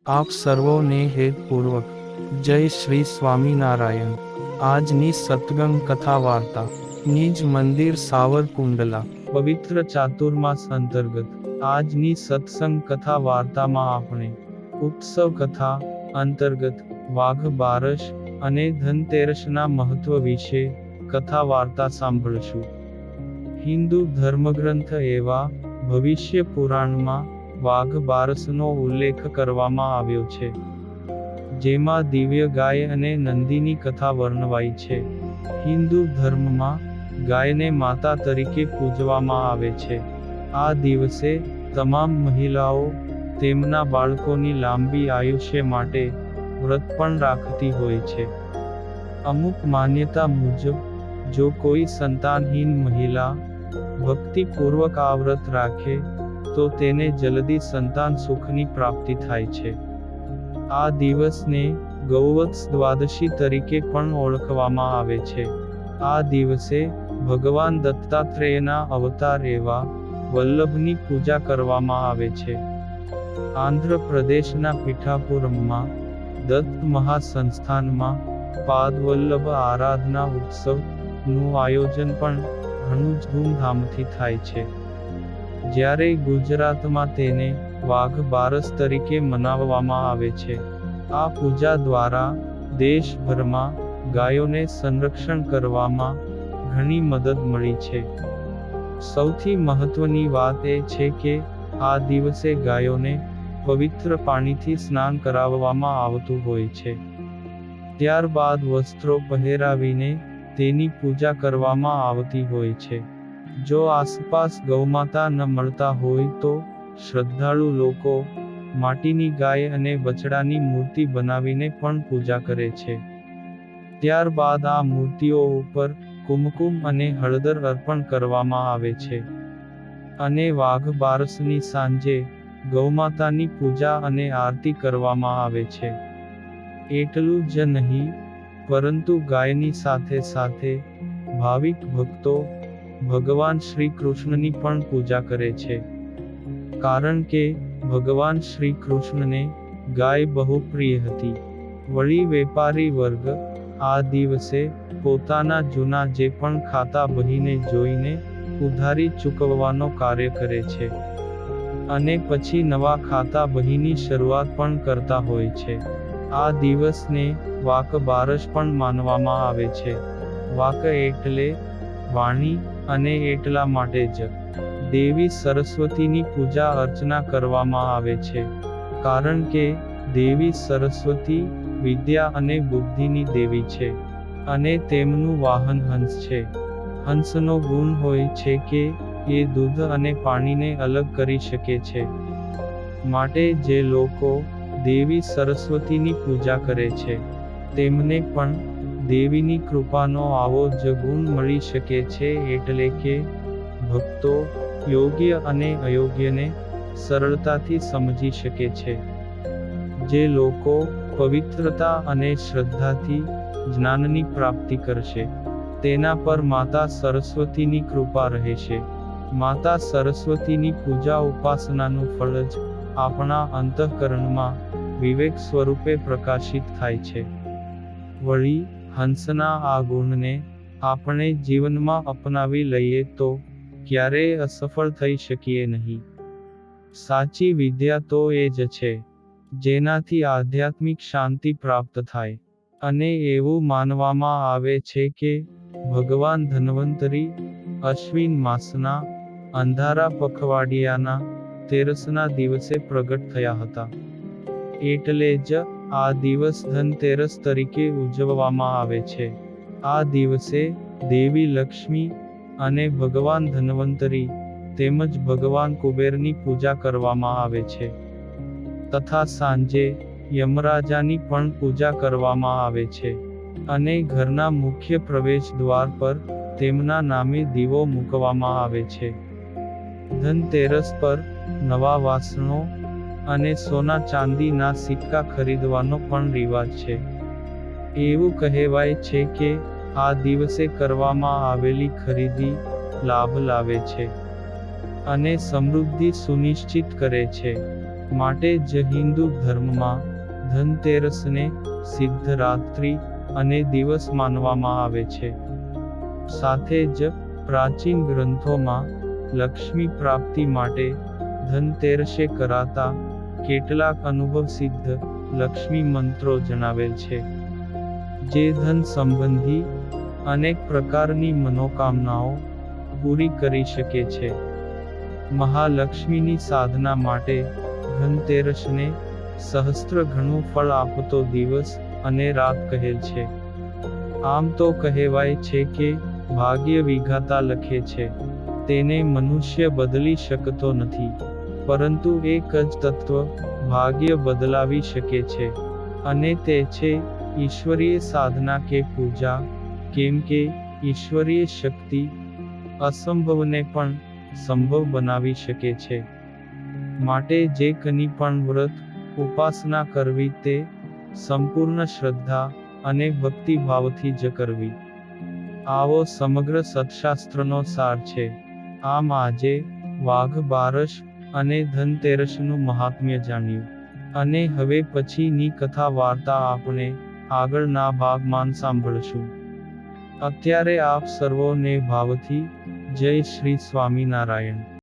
આપ સર્વોને હેતપૂર્વક જય શ્રી સ્વામિનારાયણ। આજની સત્સંગ કથા વાર્તા નિજ મંદિર સાવરકુંડલા પવિત્ર ચાતુર્માસ અંતર્ગત આજની સત્સંગ કથા વાર્તામાં આપણે ઉત્સવ કથા અંતર્ગત વાઘ બારસ અને ધનતેરસના મહત્વ વિશે કથા વાર્તા સાંભળશું। હિન્દુ ધર્મગ્રંથ એવા ભવિષ્ય પુરાણમાં વાઘ બારસનો ઉલ્લેખ કરવામાં આવ્યો છે, જેમાં દિવ્ય ગાય અને નંદીની કથા વર્ણવાઈ છે। હિન્દુ ધર્મમાં ગાયને માતા તરીકે પૂજવામાં આવે છે। આ દિવસે તમામ મહિલાઓ તેમના બાળકોની લાંબી આયુષ્ય માટે વ્રત પણ રાખતી હોય છે। અમુક માન્યતા મુજબ જો કોઈ સંતાનહીન મહિલા ભક્તિપૂર્વક આ વ્રત રાખે તો તેને જલ્દી સંતાન સુખની પ્રાપ્તિ થાય છે। આ દિવસને ગૌવત્સ દ્વાદશી તરીકે પણ ઓળખવામાં આવે છે। આ દિવસે ભગવાન દત્તાત્રેયના અવતાર એવા વલ્લભની પૂજા કરવામાં આવે છે। આંધ્ર પ્રદેશના પીઠાપુરમમાં દત્ત મહાસંસ્થાનમાં પાદવલ્લભ આરાધના ઉત્સવનું આયોજન પણ ઘણું જ ધૂમધામથી થાય છે, જ્યારે ગુજરાતમાં તેને વાઘ બારસ તરીકે મનાવવામાં આવે છે। આ પૂજા દ્વારા દેશભરમાં ગાયોને સંરક્ષણ કરવામાં ઘણી મદદ મળી છે। સૌથી મહત્વની વાત એ છે કે આ દિવસે ગાયોને પવિત્ર પાણીથી સ્નાન કરાવવામાં આવતું હોય છે। ત્યારબાદ વસ્ત્રો પહેરાવીને તેની પૂજા કરવામાં આવતી હોય છે। જો આસપાસ ગૌમાતા ન મળતા હોય તો શ્રદ્ધાળુ લોકો માટીની ગાય અને બછડાની મૂર્તિ બનાવીને પણ પૂજા કરે છે। ત્યારબાદ આ મૂર્તિઓ ઉપર કુમકુમ અને હળદર અર્પણ કરવામાં આવે છે અને વાઘ બારસની સાંજે ગૌમાતાની પૂજા અને આરતી કરવામાં આવે છે। એટલું જ નહીં, પરંતુ ગાયની સાથે સાથે ભાવિક ભક્તો ભગવાન શ્રી કૃષ્ણની પણ પૂજા કરે છે, કારણ કે ભગવાન શ્રી કૃષ્ણને ગાય બહુ પ્રિય હતી। વળી વેપારી વર્ગ આ દિવસે પોતાના જૂના જે પણ ખાતા બહીને જોઈને ઉધારી ચૂકવવાનો કાર્ય કરે છે અને પછી નવા ખાતા બહીની શરૂઆત પણ કરતા હોય છે। આ દિવસને વાક બારસ પણ માનવામાં આવે છે। વાક એટલે વાણી, અને એટલા માટે જ દેવી સરસ્વતીની પૂજા અર્ચના કરવામાં આવે છે, કારણ કે દેવી સરસ્વતી વિદ્યા અને બુદ્ધિની દેવી છે અને તેમનું વાહન હંસ છે। હંસનો ગુણ હોય છે કે એ દૂધ અને પાણીને અલગ કરી શકે છે, માટે જે લોકો દેવી સરસ્વતીની પૂજા કરે છે તેમને પણ દેવીની કૃપાનો આવો જ ગુણ મળી શકે છે, એટલે કે ભક્તો યોગ્ય અને અયોગ્યને સરળતાથી સમજી શકે છે। જે લોકો પવિત્રતા અને શ્રદ્ધાથી જ્ઞાનની પ્રાપ્તિ કરશે તેના પર માતા સરસ્વતીની કૃપા રહેશે। માતા સરસ્વતીની પૂજા ઉપાસનાનું ફળ જ આપણા અંતઃકરણમાં વિવેક સ્વરૂપે પ્રકાશિત થાય છે। વળી હંસના આ ગુણને આપણે જીવનમાં અપનાવી લઈએ તો ક્યારેય અસફળ થઈ શકીએ નહીં। સાચી વિદ્યા તો એ જ છે જેનાથી આધ્યાત્મિક શાંતિ પ્રાપ્ત થાય, અને એવું માનવામાં આવે છે કે ભગવાન ધન્વંતરી અશ્વિન માસના અંધારા પખવાડિયાના તેરસના દિવસે પ્રગટ થયા હતા, એટલે જ આ દિવસ ધનતેરસ તરીકે ઉજવવામાં આવે છે। આ દિવસે દેવી લક્ષ્મી અને ભગવાન ધન્વંતરી તેમજ ભગવાન કુબેરની પૂજા કરવામાં આવે છે, તથા સાંજે યમરાજાની પણ પૂજા કરવામાં આવે છે અને ઘરના મુખ્ય પ્રવેશ દ્વાર પર તેમના નામે દીવો મૂકવામાં આવે છે। ધનતેરસ પર નવા વાસણો અને સોના ચાંદીના સિક્કા ખરીદવાનો પણ રિવાજ છે। એવું કહેવાય છે કે આ દિવસે કરવામાં આવેલી ખરીદી લાભ લાવે છે અને સમૃદ્ધિ સુનિશ્ચિત કરે છે। માટે જ હિન્દુ ધર્મમાં ધનતેરસને સિદ્ધ રાત્રિ અને દિવસ માનવામાં આવે છે. સાથે જ પ્રાચીન ગ્રંથોમાં લક્ષ્મી પ્રાપ્તિ માટે ધનતેરસે કરાતા કેટલાક અનુભવ સિદ્ધ લક્ષ્મી મંત્રો જણાવેલ છે, જે ધન સંબંધી અનેક પ્રકારની મનોકામનાઓ પૂરી કરી શકે છે. મહાલક્ષ્મીની સાધના માટે ધનતેરસને સહસ્ત્ર ગણું ફળ આપતો દિવસ અને રાત કહેલ છે. આમ તો કહેવાય છે કે ભાગ્ય વિધાતા લખે છે, તેને મનુષ્ય બદલી શકતો નથી, પરંતુ એક જ તત્વ ભાગ્ય બદલાવી શકે છે, અને તે છે ઈશ્વરીય સાધના કે પૂજા. કેમ કે ઈશ્વરીય શક્તિ અસંભવને પણ સંભવ બનાવી શકે છે. માટે જે કની પણ વ્રત ઉપાસના કરવી તે સંપૂર્ણ શ્રદ્ધા અને ભક્તિભાવથી જ કરવી. આવો સમગ્ર સત્શાસ્ત્રનો સાર છે. આમ આજે વાઘ બારસ અને ધનતેરસનું મહાત્મ્ય જાણ્યું, અને હવે પછીની કથા વાર્તા આપણે આગળના ભાગમાં સાંભળશું. અત્યારે આપ સર્વોને ભાવથી જય શ્રી સ્વામિનારાયણ.